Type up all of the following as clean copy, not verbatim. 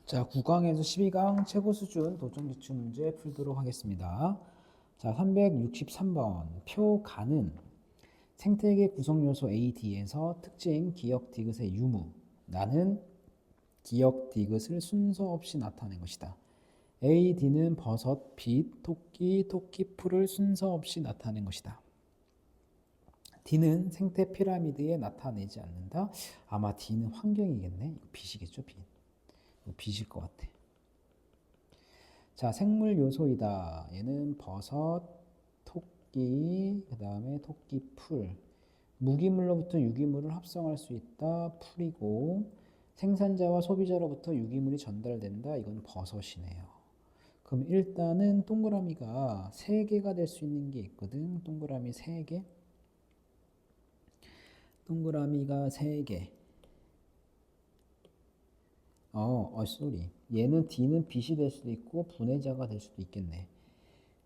자, 9강에서 12강 최고 수준 도전 기출 문제 풀도록 하겠습니다. 자, 363번 표가는 생태계 구성 요소 A, D에서 특징 기역 디귿의 유무 나는 기역 디귿을 순서 없이 나타낸 것이다. A, D는 버섯, 빛, 토끼, 토끼풀을 순서 없이 나타낸 것이다. D는 생태 피라미드에 나타내지 않는다. 아마 D는 환경이겠네. 빛이겠죠, 빛. 빛일 것 같아. 자, 생물 요소이다. 얘는 버섯, 토끼, 그 다음에 토끼풀. 무기물로부터 유기물을 합성할 수 있다. 풀이고, 생산자와 소비자로부터 유기물이 전달된다. 이건 버섯이네요. 그럼 일단은 동그라미가 3개가 될 수 있는 게 있거든. 동그라미 3개. 동그라미가 3개. 쏘리. 얘는 D는 빛이 될 수도 있고 분해자가 될 수도 있겠네.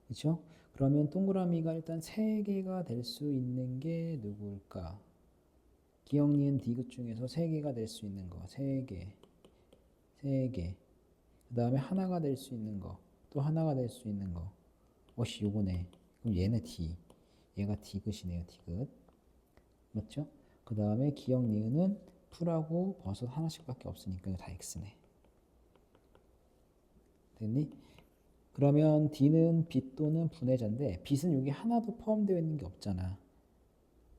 그렇죠? 그러면 동그라미가 일단 3개가 될 수 있는 게 누구일까? 기역, 니은, 디귿 중에서 3개가 될 수 있는 거. 3개. 3개. 그 다음에 하나가 될 수 있는 거. 또 하나가 될 수 있는 거. 요거네. 그럼 얘는 D. 얘가 디귿이네요. 디귿. 맞죠? 그 다음에 기역, 니은은 풀하고 버섯 하나씩밖에 없으니까 이거 다 X네. 됐니? 그러면 D는 빛 또는 분해자인데 빛은 여기 하나도 포함되어 있는 게 없잖아.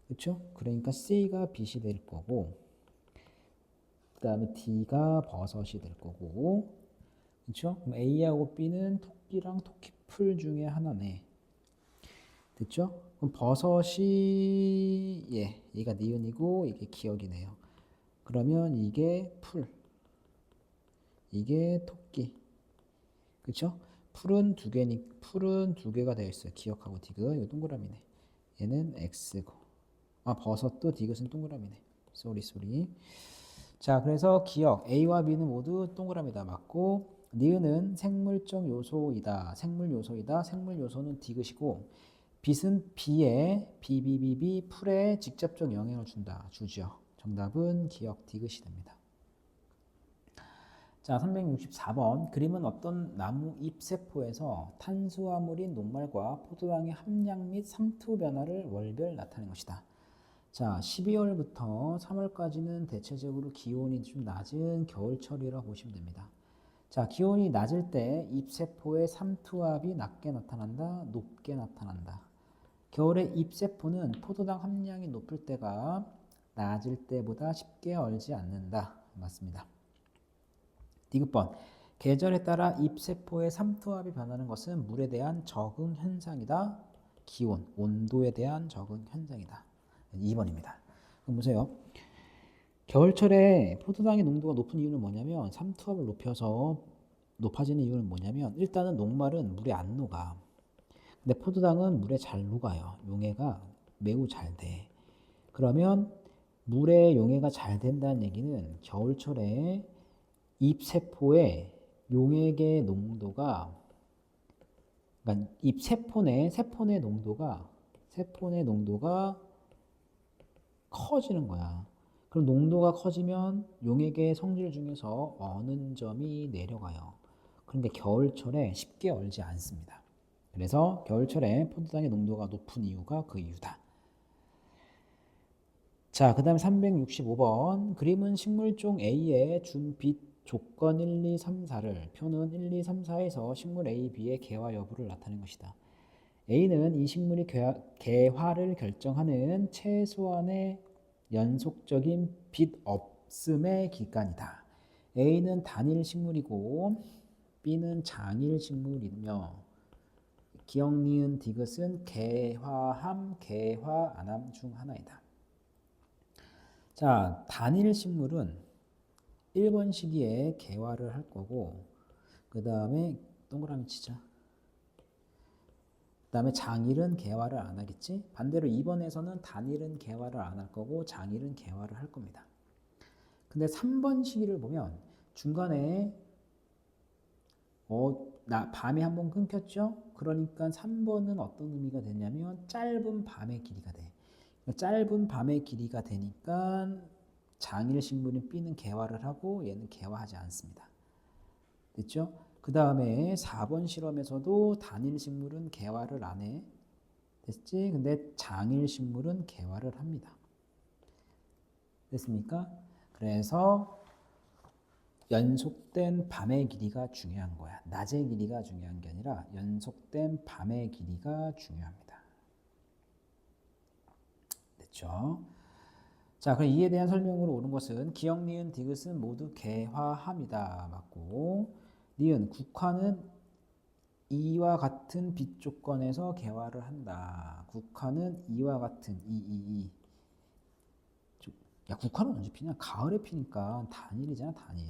그렇죠? 그러니까 C가 빛이 될 거고 그 다음에 D가 버섯이 될 거고 그렇죠? 그럼 A하고 B는 토끼랑 토끼풀 중에 하나네. 됐죠? 그럼 버섯이 얘가 니은이고 이게 기역이네요. 그러면 이게 풀, 이게 토끼. 그렇죠? 풀은 두 개가 되어 있어요. 기역하고 디귿. 이거 동그라미네. 얘는 X고. 버섯도 디귿은 동그라미네. 쏘리. 자, 그래서 기역 A와 B는 모두 동그라미다. 맞고 니은은 생물적 요소이다. 생물 요소는 디귿이고 빛은 B에 BBBB 풀에 직접적 영향을 주죠. 정답은 기역 디귿이 됩니다. 자, 364번 그림은 어떤 나무 잎 세포에서 탄수화물인 녹말과 포도당의 함량 및 삼투 변화를 월별 나타낸 것이다. 자, 12월부터 3월까지는 대체적으로 기온이 좀 낮은 겨울철이라고 보시면 됩니다. 자, 기온이 낮을 때 잎세포의 삼투압이 낮게 나타난다, 높게 나타난다. 겨울에 잎세포는 포도당 함량이 높을 때가 낮을 때보다 쉽게 얼지 않는다. 맞습니다. 디귿번 계절에 따라 잎세포의 삼투압이 변하는 것은 물에 대한 적응 현상이다. 기온, 온도에 대한 적응 현상이다. 2번입니다. 그럼 보세요. 겨울철에 포도당의 농도가 높은 이유는 뭐냐면 삼투압을 높여서 높아지는 이유는 뭐냐면 일단은 녹말은 물에 안 녹아. 근데 포도당은 물에 잘 녹아요. 용해가 매우 잘 돼. 그러면 물에 용해가 잘 된다는 얘기는 겨울철에 잎세포의 용액의 농도가 그러니까 세포내 농도가 커지는 거야. 그럼 농도가 커지면 용액의 성질 중에서 어는 점이 내려가요. 그런데 겨울철에 쉽게 얼지 않습니다. 그래서 겨울철에 포도당의 농도가 높은 이유가 그 이유다. 자, 그 다음에 365번 그림은 식물종 A의 준빛 조건 1, 2, 3, 4를 표는 1, 2, 3, 4에서 식물 A, B의 개화 여부를 나타낸 것이다. A는 이 식물이 개화를 결정하는 최소한의 연속적인 빛 없음의 기간이다. A는 단일 식물이고 B는 장일 식물이며 기역, 니은, 디귿은 개화함, 개화 안함 중 하나이다. 자, 단일 식물은 1번 시기에 개화를 할 거고 그 다음에 동그라미 치자. 그 다음에 장일은 개화를 안 하겠지. 반대로 2번에서는 단일은 개화를 안 할 거고 장일은 개화를 할 겁니다. 근데 3번 시기를 보면 중간에 밤에 한번 끊겼죠. 그러니까 3번은 어떤 의미가 되냐면 짧은 밤의 길이가 돼. 짧은 밤의 길이가 되니까 장일 식물인 B는 개화를 하고 얘는 개화하지 않습니다. 됐죠? 그 다음에 4번 실험에서도 단일 식물은 개화를 안 해. 됐지? 근데 장일 식물은 개화를 합니다. 됐습니까? 그래서 연속된 밤의 길이가 중요한 거야. 낮의 길이가 중요한 게 아니라 연속된 밤의 길이가 중요합니다. 됐죠? 자, 그럼 이에 대한 설명으로 옳은 것은 기역, 니은, 디귿은 모두 개화합니다. 맞고, 니은, 국화는 이와 같은 빛 조건에서 개화를 한다. 국화는 이와 같은 야, 국화는 언제 피냐? 가을에 피니까 단일이잖아, 단일.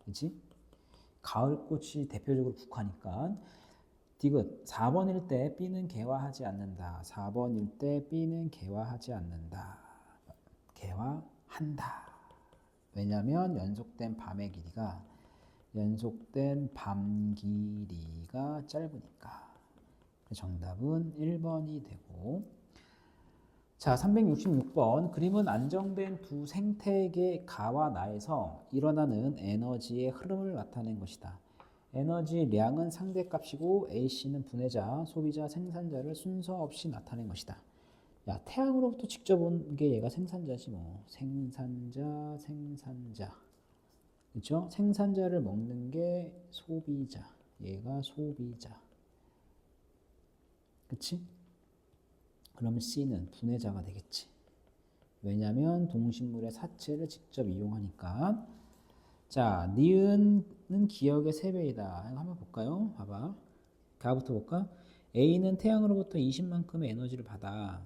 그렇지? 가을 꽃이 대표적으로 국화니까. 디귿 4번일 때 B는 개화하지 않는다. 4번일 때 B는 개화하지 않는다. 개화한다. 왜냐하면 연속된 밤 길이가 짧으니까. 정답은 1번이 되고. 자, 366번. 그림은 안정된 두 생태계 가와 나에서 일어나는 에너지의 흐름을 나타낸 것이다. 에너지량은 상대값이고 A씨는 분해자, 소비자, 생산자를 순서 없이 나타낸 것이다. 야, 태양으로부터 직접 온 게 얘가 생산자지 뭐. 생산자. 그렇죠? 생산자를 먹는 게 소비자. 얘가 소비자. 그치? 그러면 C는 분해자가 되겠지. 왜냐하면 동식물의 사체를 직접 이용하니까. 자, 니은은 기억의 3배이다. 이거 한번 볼까요? 봐봐. 가부터 볼까? A는 태양으로부터 20만큼의 에너지를 받아.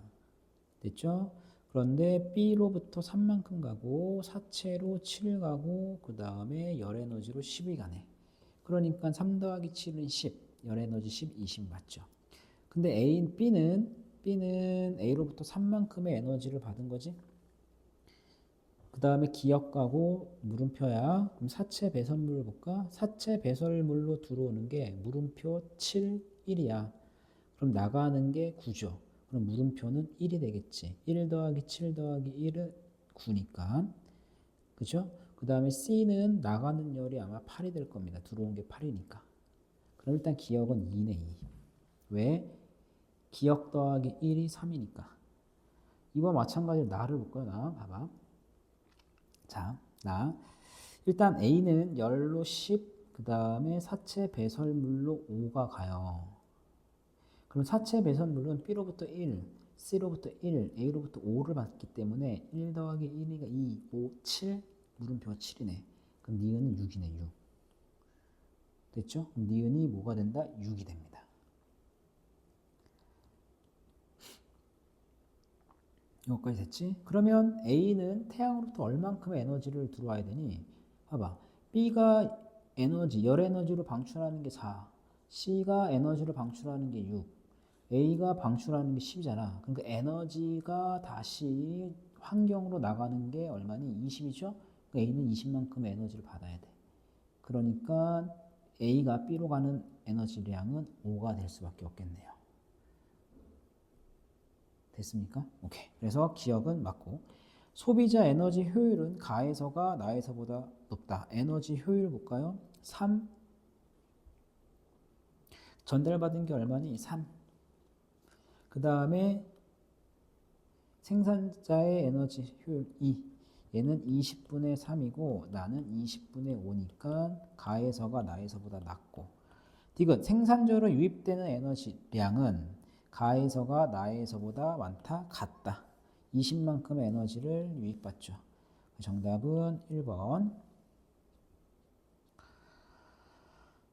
됐죠? 그런데 B로부터 3만큼 가고 사체로 7 가고 그 다음에 열에너지로 10이 가네. 그러니까 3 더하기 7은 10, 열에너지 10, 20 맞죠? 근데 B는 A로부터 3만큼의 에너지를 받은 거지? 그 다음에 기역 가고 물음표야. 그럼 사체 배설물을 볼까? 사체 배설물로 들어오는 게 물음표 7, 1이야. 그럼 나가는 게 9죠. 그럼 물음표는 1이 되겠지. 1 더하기 7 더하기 1은 9니까. 그죠? 그 다음에 C는 나가는 열이 아마 8이 될 겁니다. 들어온 게 8이니까. 그럼 일단 기역은 2네, 2. 왜? 기역 더하기 1이 3이니까. 이와 마찬가지로 나를 볼까요? 나 봐봐. 자, 나 일단 A는 열로 10, 그 다음에 사체 배설물로 5가 가요. 그럼 사체 배설물은 B로부터 1, C로부터 1, A로부터 5를 받기 때문에 1 더하기 1이가 2, 5, 7, 물음표가 7이네. 그럼 니은은 6이네, 6. 됐죠? 그럼 니은이 뭐가 된다? 6이 됩니다. 여기까지 됐지? 그러면 A는 태양으로부터 얼만큼의 에너지를 들어와야 되니? 봐봐. B가 열 에너지로 방출하는 게 4, C가 에너지를 방출하는 게 6, A가 방출하는 게 10이잖아. 그러니까 에너지가 다시 환경으로 나가는 게 얼마니? 20이죠? 그러니까 A는 20만큼의 에너지를 받아야 돼. 그러니까 A가 B로 가는 에너지량은 5가 될 수밖에 없겠네요. 됐습니까? 오케이. 그래서 기억은 맞고. 소비자 에너지 효율은 가에서가 나에서보다 높다. 에너지 효율 볼까요? 3. 전달받은 게 얼마니? 3. 그 다음에 생산자의 에너지 효율 2. 얘는 20분의 3이고 나는 20분의 5니까 가에서가 나에서보다 낮고. 디귿 생산자로 유입되는 에너지량은 가에서가 나에서보다 많다, 같다. 20만큼의 에너지를 유입받죠. 정답은 1번.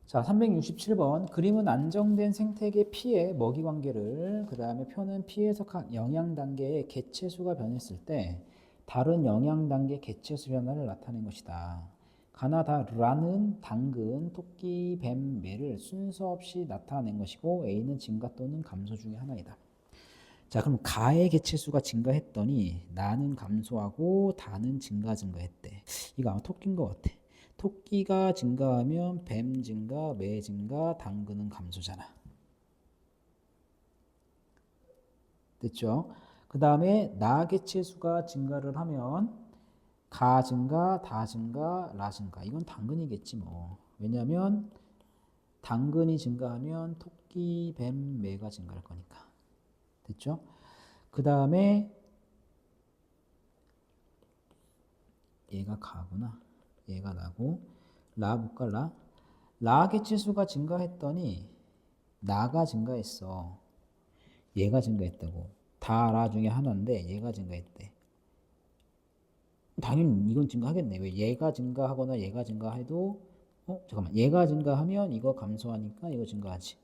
자, 367번. 그림은 안정된 생태계 P의 먹이 관계를, 그 다음에 표는 P에서 각 영양 단계의 개체수가 변했을 때 다른 영양 단계 개체수 변화를 나타낸 것이다. 가나다라는 당근, 토끼, 뱀, 매를 순서 없이 나타낸 것이고 A는 증가 또는 감소 중에 하나이다. 자, 그럼 가의 개체수가 증가했더니 나는 감소하고 다는 증가했대. 이거 아마 토끼인 것 같아. 토끼가 증가하면 뱀 증가, 매 증가, 당근은 감소잖아. 됐죠? 그 다음에 나 개체수가 증가를 하면 가 증가, 다 증가, 라 증가. 이건 당근이겠지 뭐. 왜냐하면 당근이 증가하면 토끼, 뱀, 매가 증가할 거니까. 됐죠? 그 다음에 얘가 가구나. 얘가 나고 라 볼까 라? 라 개체수가 증가했더니 나가 증가했어. 얘가 증가했다고. 다 라 중에 하나인데 얘가 증가했대. 당연히 이건 증가하겠네. 왜 얘가 증가하거나 얘가 증가해도 잠깐만. 얘가 증가하면 이거 감소하니까 이거 증가하지.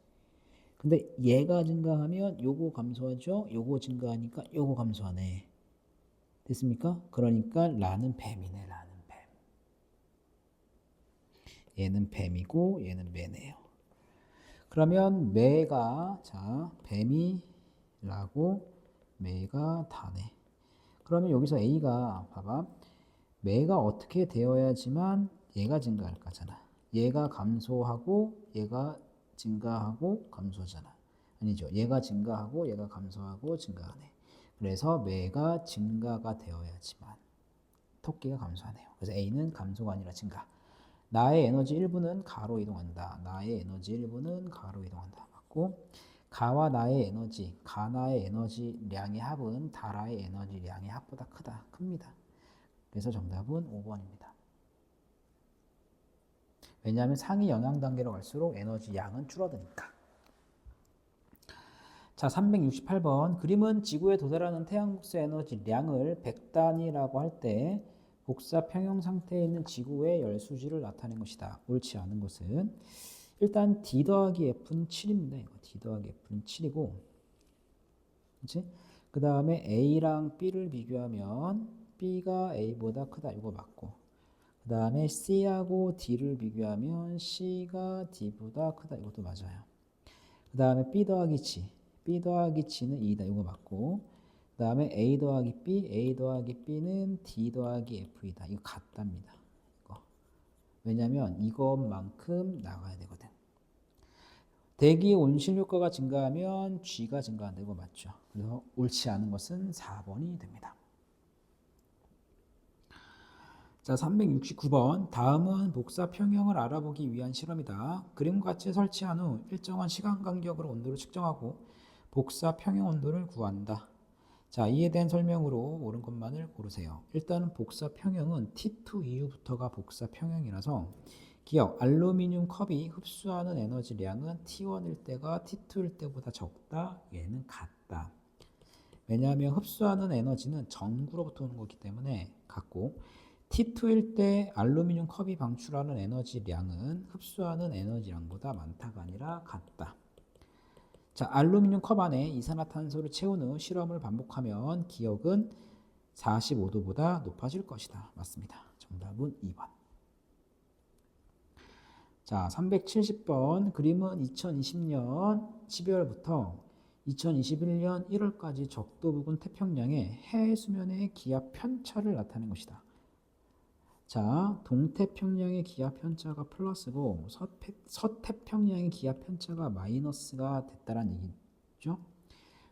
근데 얘가 증가하면 요거 감소하죠. 요거 증가하니까 요거 감소하네. 됐습니까? 그러니까 라는 뱀이네. 라는 뱀. 얘는 뱀이고 얘는 매네요. 그러면 매가 자 뱀이 라고 매가 다네. 그러면 여기서 A가 봐봐. 매가 어떻게 되어야지만 얘가 증가할까잖아. 얘가 감소하고 얘가 증가하고 감소하잖아. 아니죠. 얘가 증가하고 얘가 감소하고 증가하네. 그래서 매가 증가가 되어야지만 토끼가 감소하네요. 그래서 A는 감소가 아니라 증가. 나의 에너지 일부는 가로 이동한다. 나의 에너지 일부는 가로 이동한다. 맞고 가와 나의 에너지, 가나의 에너지량의 합은 다라의 에너지량의 합보다 크다. 큽니다. 그래서 정답은 5번입니다. 왜냐하면 상위 영향 단계로 갈수록 에너지 양은 줄어드니까. 자, 368번. 그림은 지구에 도달하는 태양 복사 에너지량을 100단위라고 할 때 복사 평형 상태에 있는 지구의 열수지를 나타낸 것이다. 옳지 않은 것은 일단 D 더하기 F는 7입니다. 이거 D 더하기 F는 7이고, 그렇지? 그 다음에 A랑 B를 비교하면 B가 A보다 크다. 이거 맞고, 그 다음에 C하고 D를 비교하면 C가 D보다 크다. 이것도 맞아요. 그 다음에 B 더하기 G, B 더하기 G는 2다. 이거 맞고, 그 다음에 A 더하기 B, A 더하기 B는 D 더하기 F이다. 이거 같답니다. 이거. 왜냐면 이것만큼 나가야 되거든. 대기 온실 효과가 증가하면 G가 증가한다. 이거 맞죠? 그래서 옳지 않은 것은 4번이 됩니다. 자, 369번. 다음은 복사 평형을 알아보기 위한 실험이다. 그림과 같이 설치한 후 일정한 시간 간격으로 온도를 측정하고 복사 평형 온도를 구한다. 자, 이에 대한 설명으로 옳은 것만을 고르세요. 일단은 복사 평형은 T2 이후부터가 복사 평형이라서 기억, 알루미늄 컵이 흡수하는 에너지량은 T1일 때가 T2일 때보다 적다. 얘는 같다. 왜냐하면 흡수하는 에너지는 전구로부터 오는 거기 때문에 같고, T2일 때 알루미늄 컵이 방출하는 에너지량은 흡수하는 에너지량보다 많다가 아니라 같다. 자, 알루미늄 컵 안에 이산화탄소를 채운 후 실험을 반복하면 기억은 45도보다 높아질 것이다. 맞습니다. 정답은 2번. 자, 370번. 그림은 2020년 12월부터 2021년 1월까지 적도 부근 태평양의 해 수면의 기압 편차를 나타낸 것이다. 자, 동태평양의 기압 편차가 플러스고 서태평양의 기압 편차가 마이너스가 됐다는 얘기죠.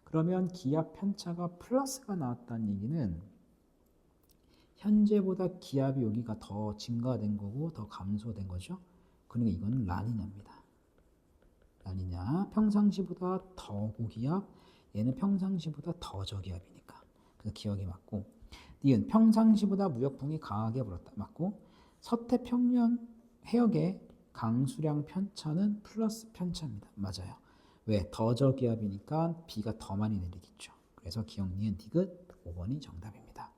그러면 기압 편차가 플러스가 나왔다는 얘기는 현재보다 기압이 여기가 더 증가된 거고 더 감소된 거죠. 그러니까 이거는 라니냐입니다. 라니냐, 평상시보다 더 고기압, 얘는 평상시보다 더 저기압이니까. 그래서 기억이 맞고, 니은 평상시보다 무역풍이 강하게 불었다. 맞고, 서태평양 해역의 강수량 편차는 플러스 편차입니다. 맞아요. 왜? 더 저기압이니까 비가 더 많이 내리겠죠. 그래서 기억 니은 디귿 5번이 정답입니다.